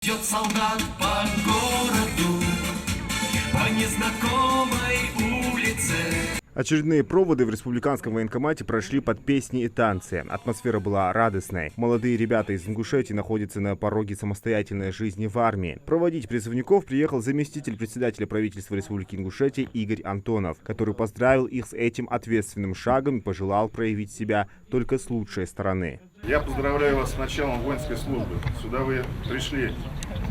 Идет солдат по городу, по незнакомой улице. Очередные проводы в республиканском военкомате прошли под песни и танцы. Атмосфера была радостной. Молодые ребята из Ингушетии находятся на пороге самостоятельной жизни в армии. Проводить призывников приехал заместитель председателя правительства Республики Ингушетия Игорь Антонов, который поздравил их с этим ответственным шагом и пожелал проявить себя только с лучшей стороны. Я поздравляю вас с началом воинской службы. Сюда вы пришли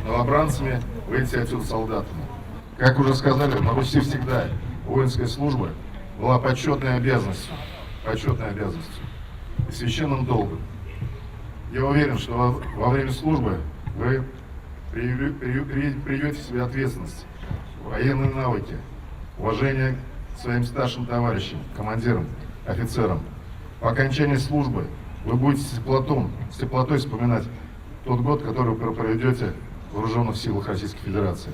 новобранцами, выйдете отсюда солдатами. Как уже сказали, на Руси всегда воинская служба была почетной обязанностью и священным долгом. Я уверен, что во время службы вы приведете в себе ответственность, военные навыки, уважение к своим старшим товарищам, командирам, офицерам. По окончании службы вы будете с теплотой вспоминать тот год, который вы проведете в Вооруженных силах Российской Федерации.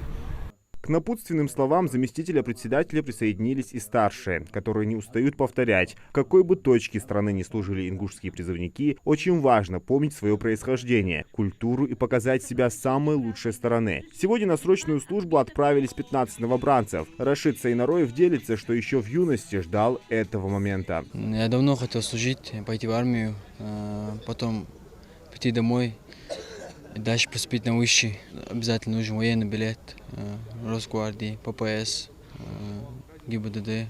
К напутственным словам заместителя председателя присоединились и старшие, которые не устают повторять, в какой бы точке страны ни служили ингушские призывники, очень важно помнить свое происхождение, культуру и показать себя с самой лучшей стороны. Сегодня на срочную службу отправились 15 новобранцев. Рашид Сайнароев делится, что еще в юности ждал этого момента. Я давно хотел служить, пойти в армию, потом прийти домой. Дальше поступить на высший, обязательно нужен военный билет, Росгвардии, ППС, ГИБДД,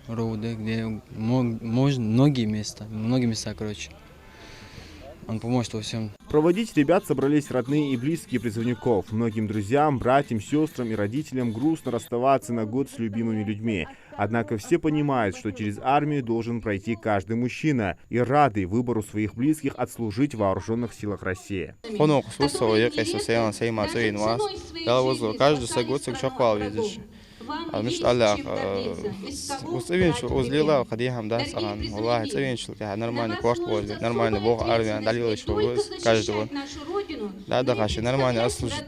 РОУД, где многие места, короче. Он поможет во всем. Проводить ребят собрались родные и близкие призывников. Многим друзьям, братьям, сестрам и родителям грустно расставаться на год с любимыми людьми. Однако все понимают, что через армию должен пройти каждый мужчина и рады выбору своих близких отслужить в Вооруженных силах России. Нормальный квартал, нормальный бог, армия, каждого. Да, нормально отслужить,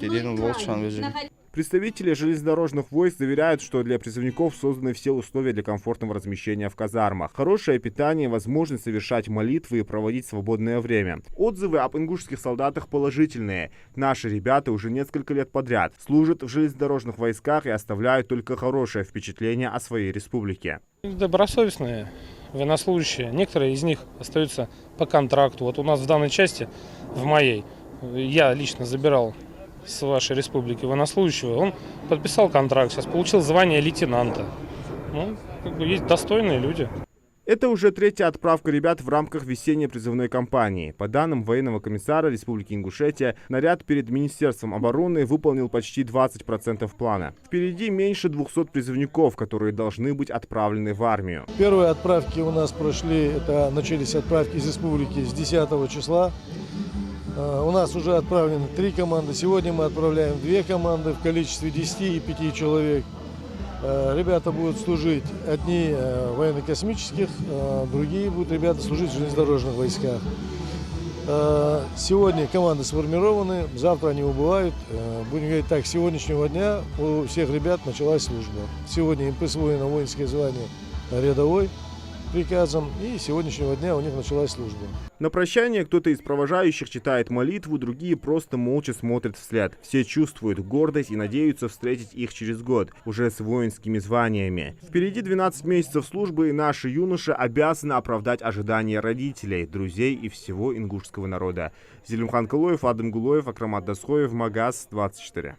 Представители железнодорожных войск заверяют, что для призывников созданы все условия для комфортного размещения в казармах. Хорошее питание, возможность совершать молитвы и проводить свободное время. Отзывы об ингушских солдатах положительные. Наши ребята уже несколько лет подряд служат в железнодорожных войсках и оставляют только хорошее впечатление о своей республике. Добросовестные военнослужащие. Некоторые из них остаются по контракту. Вот у нас в данной части, в моей, я лично забирал с вашей республики военнослужащего, он подписал контракт, сейчас получил звание лейтенанта. Ну, есть достойные люди. Это уже третья отправка ребят в рамках весенней призывной кампании. По данным военного комиссара Республики Ингушетия, наряд перед Министерством обороны выполнил почти 20% плана. Впереди меньше 200 призывников, которые должны быть отправлены в армию. Первые отправки у нас прошли, начались отправки из республики с 10 числа. У нас уже отправлены 3 команды. Сегодня мы отправляем 2 команды в количестве 10 и 5 человек. Ребята будут служить, одни в военно-космических, другие будут ребята служить в железнодорожных войсках. Сегодня команды сформированы, завтра они убывают. Будем говорить так, с сегодняшнего дня у всех ребят началась служба. Сегодня им присвоено воинское звание рядовой приказом, и с сегодняшнего дня у них началась служба. На прощание кто-то из провожающих читает молитву, другие просто молча смотрят вслед. Все чувствуют гордость и надеются встретить их через год, уже с воинскими званиями. Впереди 12 месяцев службы, и наши юноши обязаны оправдать ожидания родителей, друзей и всего ингушского народа. Зелимхан Кылоев, Адам Гулоев, Акрамат Дасхоев, Магаз 24.